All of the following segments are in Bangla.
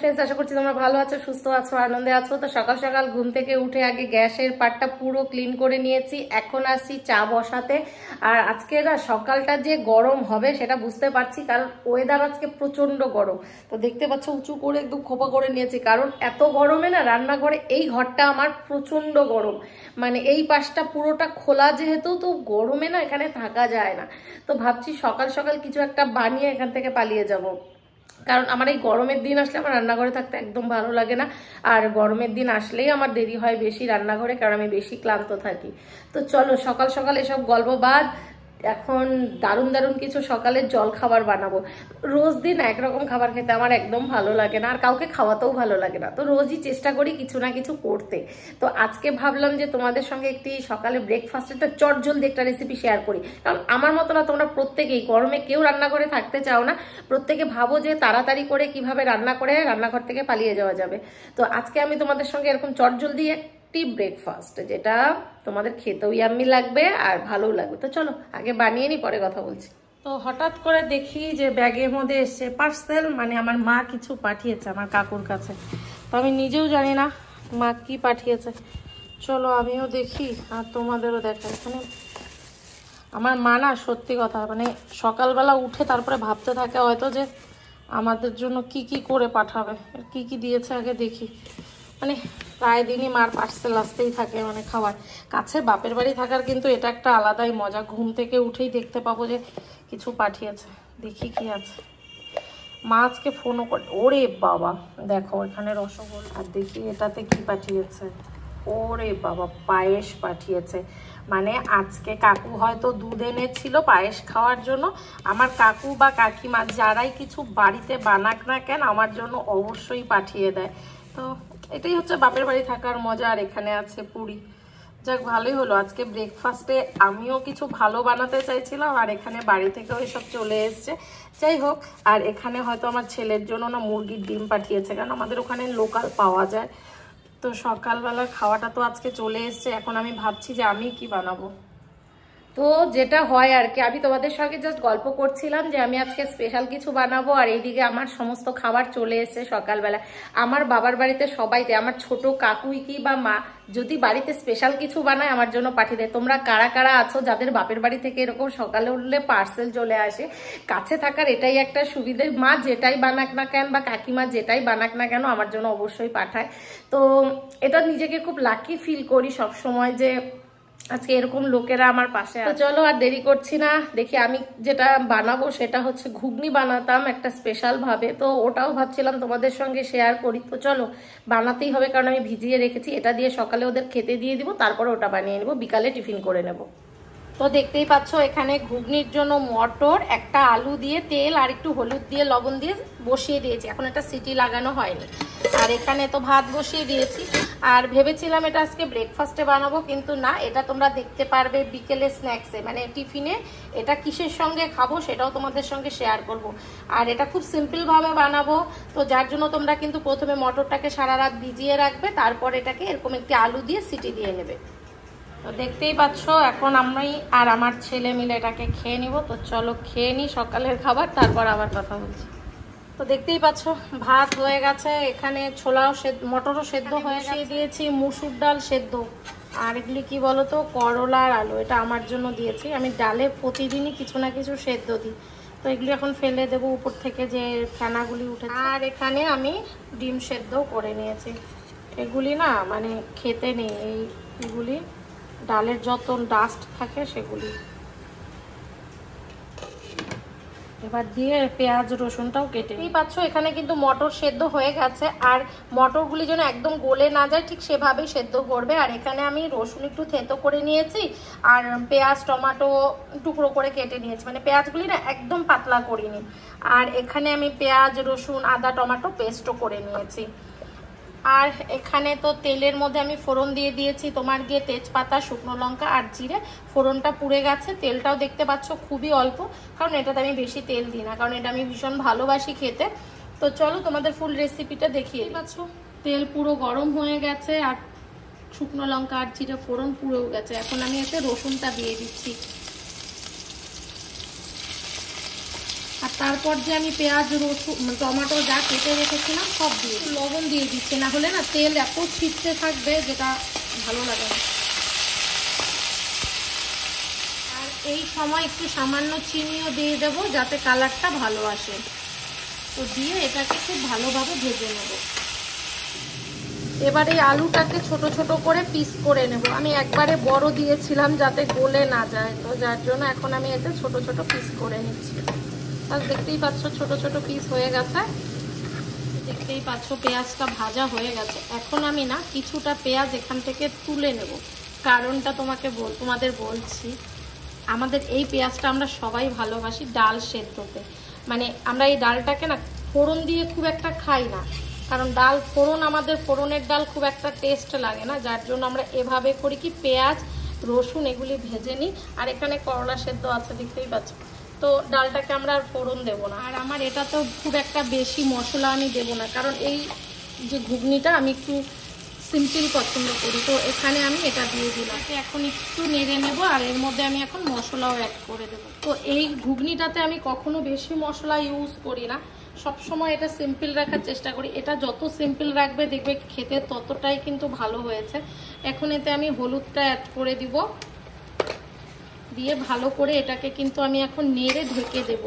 ফ্রেন্ডস, আশা করছি তোমরা ভালো আছো, সুস্থ আছো, আনন্দে আছো। তো সকাল সকাল ঘুম থেকে উঠে আগে গ্যাসের পাটটা পুরো ক্লিন করে নিয়েছি। এখন আসছি চা বসাতে। আর আজকে না সকালটা যে গরম হবে সেটা বুঝতে পারছি, কারণ ওয়েদার আজকে প্রচন্ড গরম। তো দেখতে পাচ্ছ উঁচু করে একদম খোপা করে নিয়েছি, কারণ এত গরমে না রান্নাঘরে এই ঘরটা আমার প্রচন্ড গরম। মানে এই পাশটা পুরোটা খোলা যেহেতু, তো গরমে না এখানে থাকা যায় না। তো ভাবছি সকাল সকাল কিছু একটা বানিয়ে এখান থেকে পালিয়ে যাব, কারণ আমার এই গরমের দিন আসলে আমার রান্নাঘরে থাকতে একদম ভালো লাগে না। আর গরমের দিন আসলেই আমার দেরি হয় বেশি রান্নাঘরে, কারণ আমি বেশি ক্লান্ত থাকি। তো চলো সকাল সকাল এসব গল্প বাদ, এখন দারুণ দারুণ কিছু সকালের জল খাবার বানাবো। রোজ দিন একরকম খাবার খেতে আমার একদম ভালো লাগে না, আর কাউকে খাওয়াতেও ভালো লাগে না। তো রোজই চেষ্টা করি কিছু না কিছু করতে। তো আজকে ভাবলাম যে তোমাদের সঙ্গে একটি সকালে ব্রেকফাস্ট একটা চটজলদি একটা রেসিপি শেয়ার করি। কারণ আমার মতো না তোমরা প্রত্যেকেই গরমে কেউ রান্না করে থাকতে চাও না, প্রত্যেকে ভাবো যে তাড়াতাড়ি করে কিভাবে রান্না করে রান্নাঘর থেকে পালিয়ে যাওয়া যাবে। তো আজকে আমি তোমাদের সঙ্গে এরকম চটজলদি ব্রেকফাস্ট, যেটা তোমাদের খেতেও ইয়াম্মি লাগবে আর ভালোও লাগবে। তো চলো আগে বানিয়ে নি, পরে কথা বলছি। তো হঠাৎ করে দেখি যে ব্যাগের মধ্যে এসছে পার্সেল, মানে আমার মা কিছু পাঠিয়েছে আমার কাকুর কাছে। তো আমি নিজেও জানি না মা কি পাঠিয়েছে। চলো আমিও দেখি আর তোমাদেরও দেখাই। এখানে আমার মা না সত্যি কথা, মানে সকালবেলা উঠে তারপরে ভাবতে থাকে হয়তো যে আমাদের জন্য কি কি করে পাঠাবে, কি কি দিয়েছে আগে দেখি। মানে প্রায় দিনই মার পার্সেল আসতেই থাকে, মানে খাবার। কাছে বাপের বাড়ি থাকার কিন্তু এটা একটা আলাদাই মজা, ঘুম থেকে উঠেই দেখতে পাবো যে কিছু পাঠিয়েছে। দেখি কি আছে। মা আজকে ফোনও করে, ওরে বাবা দেখো এখানে রসগোল্লা, আর দেখি এটাতে কি পাঠিয়েছে। ওরে বাবা পায়েস পাঠিয়েছে। মানে আজকে কাকু হয়তো দুধ এনেছিল পায়েস খাওয়ার জন্য। আমার কাকু বা কাকিমা যারাই কিছু বাড়িতে বানাক না কেন আমার জন্য অবশ্যই পাঠিয়ে দেয়। তো এটাই হচ্ছে বাপের বাড়ি থাকার মজা। আর এখানে আছে পুরি। যাক ভালোই হলো, আজকে ব্রেকফাস্টে আমিও কিছু ভালো বানাতে চাইছিলাম আর এখানে বাড়ি থেকেও এসব চলে এসছে। যাই হোক, আর এখানে হয়তো আমার ছেলের জন্য না মুরগির ডিম পাঠিয়েছে, কারণ আমাদের ওখানে লোকাল পাওয়া যায়। তো সকালবেলার খাওয়াটা তো আজকে চলে এসছে, এখন আমি ভাবছি যে আমি কি বানাবো। তো যেটা হয় আর কি, আমি তোমাদের সঙ্গে জাস্ট গল্প করছিলাম যে আমি আজকে স্পেশাল কিছু বানাবো, আর এইদিকে আমার সমস্ত খাবার চলে এসেছে সকালবেলা। আমার বাবার বাড়িতে সবাইতে, আমার ছোট কাকুই কি বা মা যদি বাড়িতে স্পেশাল কিছু বানায় আমার জন্য পাঠিয়ে দেয়। তোমরা কারা কারা আছো যাদের বাপের বাড়ি থেকে এরকম সকালে উঠলে পার্সেল চলে আসে? কাছে থাকার এটাই একটা সুবিধে, মা যেটাই বানাক না কেন বা কাকিমা যেটাই বানাক না কেন আমার জন্য অবশ্যই পাঠায়। তো এটা নিজেকে খুব লাকি ফিল করি সব সময় যে আজকে এরকম লোকেরা আমার পাশে। তো চলো আর দেরি করছি না, দেখি আমি যেটা বানাবো সেটা হচ্ছে ঘুগনি বানাতাম একটা স্পেশাল ভাবে, তো ওটাও ভাবছিলাম তোমাদের সঙ্গে শেয়ার করি। তো চলো বানাতেই হবে, কারণ আমি ভিজিয়ে রেখেছি। এটা দিয়ে সকালে ওদের খেতে দিয়ে দিব, তারপরে ওটা বানিয়ে নেবো, বিকালে টিফিন করে নেব। তো দেখতেই পাচ্ছ এখানে ঘুগনির জন্য মটর, একটা আলু দিয়ে তেল আর একটু হলুদ দিয়ে লবণ দিয়ে বসিয়ে দিয়েছি। এখন একটা সিটি লাগানো হয়নি। আর এখানে তো ভাত বসিয়ে দিয়েছি। আর ভেবেছিলাম এটা আজকে ব্রেকফাস্টে বানাবো, কিন্তু না, এটা তোমরা দেখতে পারবে বিকেলে স্ন্যাক্সে, মানে টিফিনে। এটা কিসের সঙ্গে খাবো সেটাও তোমাদের সঙ্গে শেয়ার করব। আর এটা খুব সিম্পলভাবে বানাবো। তো যার জন্য তোমরা কিন্তু প্রথমে মটরটাকে সারা রাত ভিজিয়ে রাখবে, তারপর এটাকে এরকম একটি আলু দিয়ে সিটি দিয়ে নেবে। তো দেখতেই পাচ্ছ এখন আমি আর আমার ছেলে মিলে এটাকে খেয়ে নিব। তো চলো খেয়ে নিই সকালের খাবার, তারপর আবার কথা বলছি। তো দেখতেই পাচ্ছ ভাত হয়ে গেছে, এখানে ছোলাও মটরও সেদ্ধ হয়ে দিয়েছি, মুসুর ডাল সেদ্ধ, আর এগুলি কি বলতো করলা আর আলু, এটা আমার জন্য দিয়েছি। আমি ডালে প্রতিদিনই কিছু না কিছু সেদ্ধ দিই। তো এগুলি এখন ফেলে দেবো উপর থেকে যে ফেনাগুলি উঠেছে। আর এখানে আমি ডিম সেদ্ধও করে নিয়েছি। এগুলি না মানে খেতে নেই, এইগুলি ডালের যত ডাস্ট থাকে সেগুলি। এবার দিয়ে পেঁয়াজ রসুনটাও কেটে নিই। পাচ্ছ এখানে কিন্তু মটর সেদ্ধ হয়ে গেছে, আর মটরগুলি যেন একদম গলে না যায় ঠিক সেভাবেই সেদ্ধ করবে। আর এখানে আমি রসুন একটু থেঁতো করে নিয়েছি, আর পেঁয়াজ টমেটো টুকরো করে কেটে নিয়েছি, মানে পেঁয়াজগুলি না একদম পাতলা করিনি। আর এখানে আমি পেঁয়াজ রসুন আদা টমেটো পেস্টও করে নিয়েছি। আর এখানে তো তেলের মধ্যে আমি ফোড়ন দিয়ে দিয়েছি তোমার গিয়ে তেজপাতা, শুকনো লঙ্কা আর জিরে। ফোড়নটা পুড়ে গেছে, তেলটাও দেখতে পাচ্ছ খুবই অল্প, কারণ এটাতে আমি বেশি তেল দিই না, কারণ এটা আমি ভীষণ ভালোবাসি খেতে। তো চলো তোমাদের ফুল রেসিপিটা দেখিয়ে পাচ্ছ। তেল পুরো গরম হয়ে গেছে, আর শুকনো লঙ্কা আর জিরে ফোড়ন পুড়েও গেছে। এখন আমি এতে রসুনটা দিয়ে দিচ্ছি। আর তারপর যে আমি পেঁয়াজ রসুন টমেটো যা কেটে রেখেছিলাম সব দিয়ে লবণ দিয়ে দিচ্ছি, না হলে না তেল এত ছিটতে থাকবে যেটা ভালো লাগে না। আর এই সময় একটু সামান্য চিনিও দিয়ে দেবো যাতে কালারটা ভালো আসে। তো দিয়ে এটাকে খুব ভালোভাবে ভেজে নেব। এবার এই আলুটাকে ছোট ছোট করে পিস করে নেব। আমি একবারে বড় দিয়েছিলাম যাতে গলে না যায়, তো যার জন্য এখন আমি এতে ছোট ছোট পিস করে নিচ্ছি। আর দেখতেই পাচ্ছ ছোট ছোট পিস হয়ে গেছে, দেখতেই পাচ্ছ পেঁয়াজটা ভাজা হয়ে গেছে। এখন আমি না কিছুটা পেঁয়াজ এখান থেকে তুলে নেব, কারণটা তোমাদের বলছি। আমাদের এই পেঁয়াজটা আমরা সবাই ভালোবাসি ডাল সেদ্ধতে, মানে আমরা এই ডালটাকে না ফোড়ন দিয়ে খুব একটা খাই না, কারণ ডাল ফোড়ন আমাদের ফোড়নের ডাল খুব একটা টেস্ট লাগে না, যার জন্য আমরা এভাবে করি কি পেঁয়াজ রসুন এগুলি ভেজে নিই। আর এখানে করলা সেদ্ধ আছে দেখতেই পাচ্ছ, তো ডালটাকে আমরা আর ফোড়ন দেবো না। আর আমার এটা তো খুব একটা বেশি মশলা আমি দেবো না, কারণ এই যে ঘুগনিটা আমি একটু সিম্পল পছন্দ করি, তো এখানে আমি এটা দিয়ে দিলাম। এখন একটু নেড়ে নেব আর এর মধ্যে আমি এখন মশলাও অ্যাড করে দেবো। তো এই ঘুগনিটাতে আমি কখনো বেশি মশলা ইউজ করি না, সবসময় এটা সিম্পল রাখার চেষ্টা করি। এটা যত সিম্পল রাখবে দেখবে খেতে ততটাই কিন্তু ভালো হয়েছে। এখন এতে আমি হলুদটা অ্যাড করে দিব, দিয়ে ভালো করে এটাকে কিন্তু আমি এখন নেড়ে ঢেকে দেব।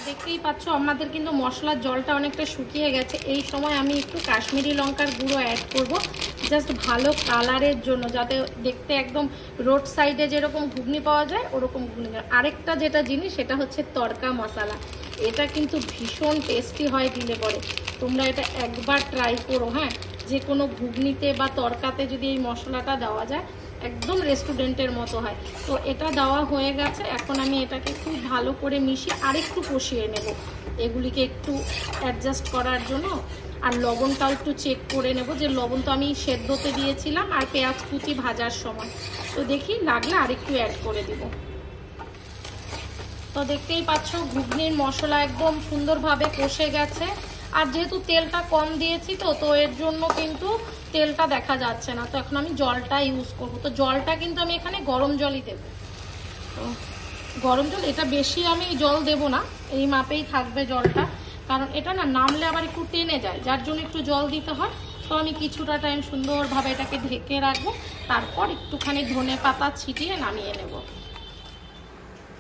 দেখতেই পাচ্ছ আমাদের কিন্তু মশলার জলটা অনেকটা শুকিয়ে গেছে। এই সময় আমি একটু কাশ্মীরি লঙ্কার গুঁড়ো অ্যাড করব, জাস্ট ভালো কালারের জন্য, যাতে দেখতে একদম রোড সাইডে যেরকম ঘুগনি পাওয়া যায় ওরকম ঘুগনি। আরেকটা যেটা জিনিস সেটা হচ্ছে তড়কা মশলা, এটা কিন্তু ভীষণ টেস্টি হয় দিলে পরে। তোমরা এটা একবার ট্রাই করো, হ্যাঁ, যে কোনো ঘুগনিতে বা তড়কাতে যদি এই মশলাটা দেওয়া যায় একদম রেস্টুরেন্টের মতো হয়। তো এটা দেওয়া হয়ে গেছে, এখন আমি এটাকে খুব ভালো করে মিশিয়ে আরেকটু কষিয়ে নেব এগুলিকে একটু অ্যাডজাস্ট করার জন্য। আর লবণটাও একটু চেক করে নেব, যে লবণ তো আমি সেদ্ধতে দিয়েছিলাম আর পেঁয়াজ কুচি ভাজার সময়, তো দেখি লাগলে আরেকটু অ্যাড করে দিব। তো দেখতেই পাচ্ছ ঘুগনির মশলা একদম সুন্দরভাবে কষে গেছে। আর যেহেতু তেলটা কম দিয়েছি তো এর জন্য কিন্তু তেলটা দেখা যাচ্ছে না। তো এখন আমি জলটা ইউজ করব। তো জলটা কিন্তু আমি এখানে গরম জলই দেব। তো গরম জল, এটা বেশি আমি জল দেব না, এই মাপেই থাকবে জলটা, কারণ এটা না নামলে আবার একটু টেনে যায়, যার জন্য একটু জল দিতে হয়। তো আমি কিছুটা টাইম সুন্দরভাবে এটাকে ঢেকে রাখবো, তারপর একটুখানি ধনে পাতা ছিটিয়ে নামিয়ে নেব।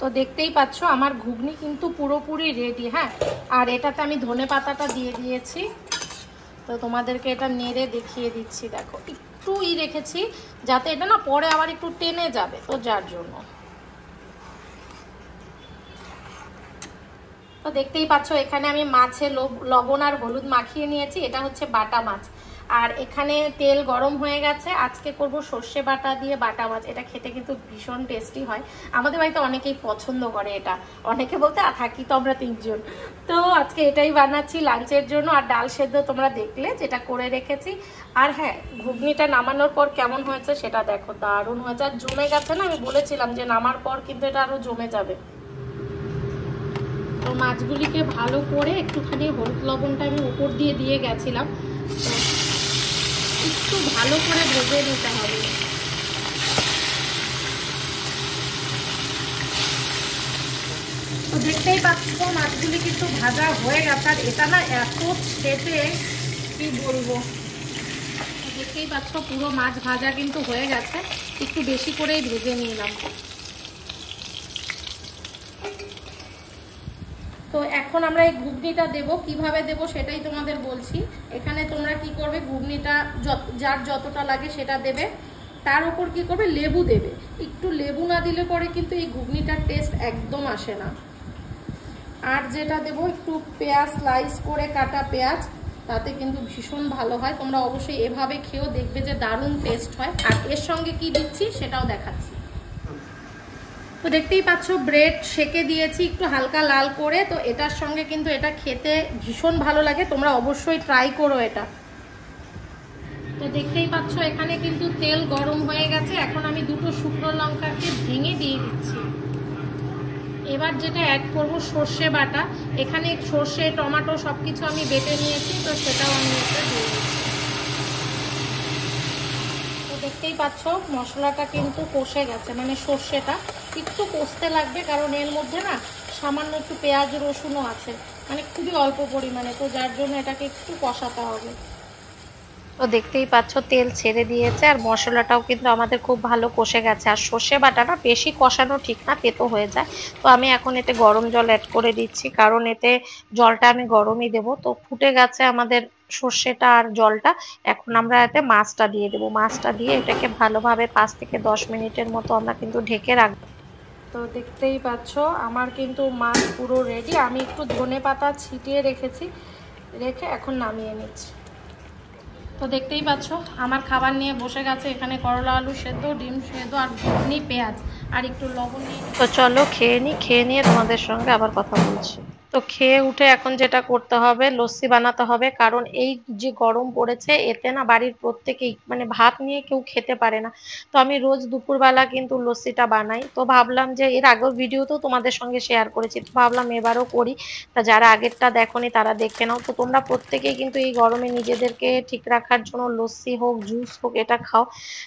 তো দেখতেই পাচ্ছ আমার ঘুগনি কিন্তু পুরোপুরি রেডি, হ্যাঁ। আর এটাতে আমি ধনে পাতাটা দিয়ে দিয়েছি। তো তোমাদেরকে এটা নেড়ে দেখিয়ে দিচ্ছি, দেখো একটু রেখেছি যাতে এটা না পরে আবার একটু টেনে যাবে, তো যার জন্য। তো দেখতেই পাচ্ছ এখানে আমি মাছে লবণ আর হলুদ মাখিয়ে নিয়েছি, এটা হচ্ছে বাটা মাছ। আর এখানে তেল গরম হয়ে গেছে, আজকে করব সর্ষে বাটা দিয়ে বাটা মাছ। এটা খেতে কিন্তু ভীষণ টেস্টি হয়, আমাদের বাড়িতে অনেকেই পছন্দ করে এটা, অনেকে বলতে থাকি তো আমরা 3 জন। তো আজকে এটাই বানাচ্ছি লাঞ্চের জন্য। আর ডাল সেদ্ধ তোমরা দেখলে যেটা করে রেখেছি। আর হ্যাঁ, ঘুগনিটা নামানোর পর কেমন হয়েছে সেটা দেখো, দারুণ হয়েছে। আর জমে গেছে না, আমি বলেছিলাম যে নামার পর কিন্তু এটা আরো জমে যাবে। তো মাছগুলিকে ভালো করে একটুখানি হলুদ লবণটা আমি উপর দিয়ে গেছিলাম, একটু ভালো করে ভেজে নিতে হবে। তো দেখতেই পাচ্ছ মাছগুলি কিন্তু ভাজা হয়ে গেছে। আর এটা না এত খেতে কি বলবো, দেখতেই পাচ্ছ পুরো মাছ ভাজা কিন্তু হয়ে গেছে, একটু বেশি করেই ভেজে নিলাম। তো এখন আমরা এই ঘুগনিটা দেব, কিভাবে দেব সেটাই তোমাদের বলছি। এখানে তোমরা কি করবে, ঘুগনিটা যার যতটা লাগে সেটা দেবে, তার উপর কি করবে লেবু দেবে। একটু লেবু না দিলে পরে কিন্তু এই ঘুগনিটার টেস্ট একদম আসে না। আর যেটা দেব একটু পেঁয়াজ স্লাইস করে কাটা পেঁয়াজ, তাতে কিন্তু ভীষণ ভালো হয়। তোমরা অবশ্যই এভাবে খেয়েও দেখবে যে দারুণ টেস্ট হয়। আর এর সঙ্গে কি দিচ্ছি সেটাও দেখাচ্ছি। তো দেখতেই পাচ্ছ ব্রেড সেকে দিয়েছি একটু হালকা লাল করে। তো এটার সঙ্গে কিন্তু এটা খেতে ভীষণ ভালো লাগে, তোমরা অবশ্যই ট্রাই করো এটা। তো দেখতেই পাচ্ছ এখানে কিন্তু তেল গরম হয়ে গেছে, এখন আমি দুটো শুকনো লঙ্কাকে ভেঙে দিয়ে দিচ্ছি। এবার যেটা অ্যাড করব সর্ষে বাটা, এখানে সর্ষে টমেটো সবকিছু আমি বেটে নিয়েছি, তো সেটাও আমি এটা দিয়ে দিচ্ছি। তো দেখতেই পাচ্ছ মশলাটা কিন্তু কষে গেছে, মানে সর্ষেটা একটু কষতে লাগবে, কারণ এর মধ্যে না সামান্য একটু পেঁয়াজ রসুনও আছে, মানে খুবই অল্প পরিমাণে, তো যার জন্য এটাকে একটু কষাতে হবে। তো দেখতেই পাচ্ছ তেল ছেড়ে দিয়েছে, আর মশলাটাও কিন্তু আমাদের খুব ভালো কষে গেছে। আর সর্ষে বাটাটা বেশি কষানো ঠিক না, তেতো হয়ে যায়। তো আমি এখন এতে গরম জল অ্যাড করে দিচ্ছি, কারণ এতে জলটা আমি গরমই দেব। তো ফুটে গেছে আমাদের সর্ষেটা আর জলটা। এখন আমরা এতে মাছটা দিয়ে দেবো। মাছটা দিয়ে এটাকে ভালোভাবে 5 থেকে 10 মিনিটের মতো আমরা কিন্তু ঢেকে রাখবো। তো দেখতেই পাচ্ছ আমার কিন্তু মাছ পুরো রেডি। আমি একটু ধনেপাতা ছিটিয়ে রেখেছি, রেখে এখন নামিয়ে নিচ্ছি। তো দেখতেই পাচ্ছ আমার খাবার নিয়ে বসে গেছে। এখানে করলা আলু সেদ্ধ, ডিম সেদ্ধ, আর ঘুগনি, পেঁয়াজ, আর একটু লবণ নিয়ে। তো চলো খেয়ে নিই, খেয়ে নিয়ে তোমাদের সঙ্গে আবার কথা বলছি। তো খেয়ে উঠে এখন যেটা করতে হবে, লস্যি বানাতে হবে, কারণ এই যে গরম পড়েছে এতে না বাড়ির প্রত্যেকেই মানে ভাত নিয়ে কেউ খেতে পারে না। তো আমি রোজ দুপুরবেলা কিন্তু লস্যিটা বানাই। তো ভাবলাম যে এর আগের ভিডিওতেও তোমাদের সঙ্গে শেয়ার করেছি, তো ভাবলাম এবারও করি। তা যারা আগেরটা দেখোনি তারা দেখে নাও। তো তোমরা প্রত্যেকেই কিন্তু এই গরমে নিজেদেরকে ঠিক রাখার জন্য লস্যি হোক, জুস হোক, এটা খাও।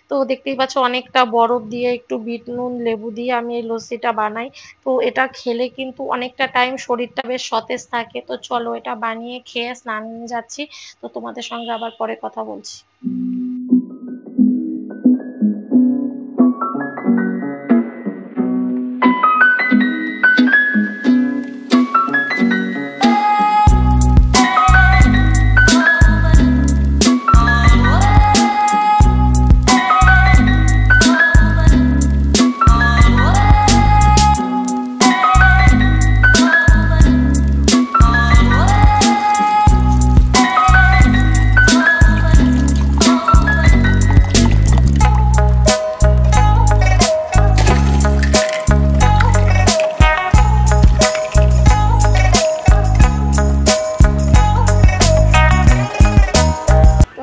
তো দেখতেই পাচ্ছ অনেকটা বরফ দিয়ে, একটু বিট নুন, লেবু দিয়ে আমি এই লস্যিটা বানাই। তো এটা খেলে কিন্তু অনেকটা টাইম শরীরটা বেশ সতেজ থাকে। তো চলো এটা বানিয়ে খেয়ে স্নান যাচ্ছি। তো তোমাদের সঙ্গে আবার পরে কথা বলছি।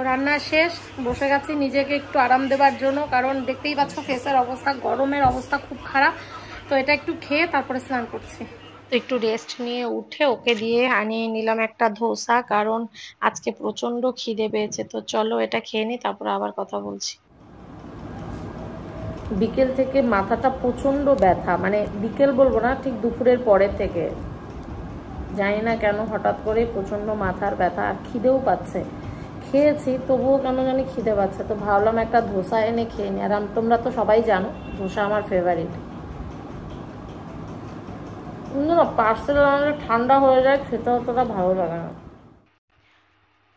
রান্না শেষ, বসে গেছি নিজেকে একটু আরাম দেওয়ার জন্য, কারণ দেখতেই পাচ্ছ ফেসের অবস্থা, গরমের অবস্থা খুব খারাপ। তো এটা একটু খেয়ে তারপরে স্নান করছি। তো একটু রেস্ট নিয়ে উঠে ওকে দিয়ে আনিয়ে নিলাম একটা ধোসা, কারণ আজকে প্রচন্ড খিদে পেয়েছে। তো চলো এটা খেয়ে নিই, তারপরে আবার কথা বলছি। বিকেল থেকে মাথাটা প্রচন্ড ব্যথা, মানে বিকেল বলবো না, ঠিক দুপুরের পরের থেকে জানি না কেন হঠাৎ করে প্রচন্ড মাথার ব্যথা, আর খিদেও পাচ্ছে। খেয়েছি তবুও কেন জানি খিদে পাচ্ছে। তো ভাবলাম একটা ধোসা এনে খেয়ে নি। আর তোমরা তো সবাই জানো ধোসা আমার ফেভারিট। কিন্তু না পার্সেল আনলে ঠান্ডা হয়ে যায়, খেতে অতটা ভালো লাগে না।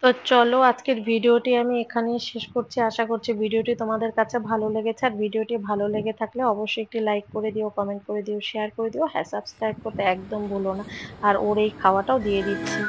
তো চলো আজকের ভিডিওটি আমি এখানেই শেষ করছি। আশা করছি ভিডিওটি তোমাদের কাছে ভালো লেগেছে। আর ভিডিওটি ভালো লেগে থাকলে অবশ্যই একটি লাইক করে দিও, কমেন্ট করে দিও, শেয়ার করে দিও। হ্যাঁ, সাবস্ক্রাইব করতে একদম ভুলো না। আর ওর এই খাওয়াটাও দিয়ে দিচ্ছি।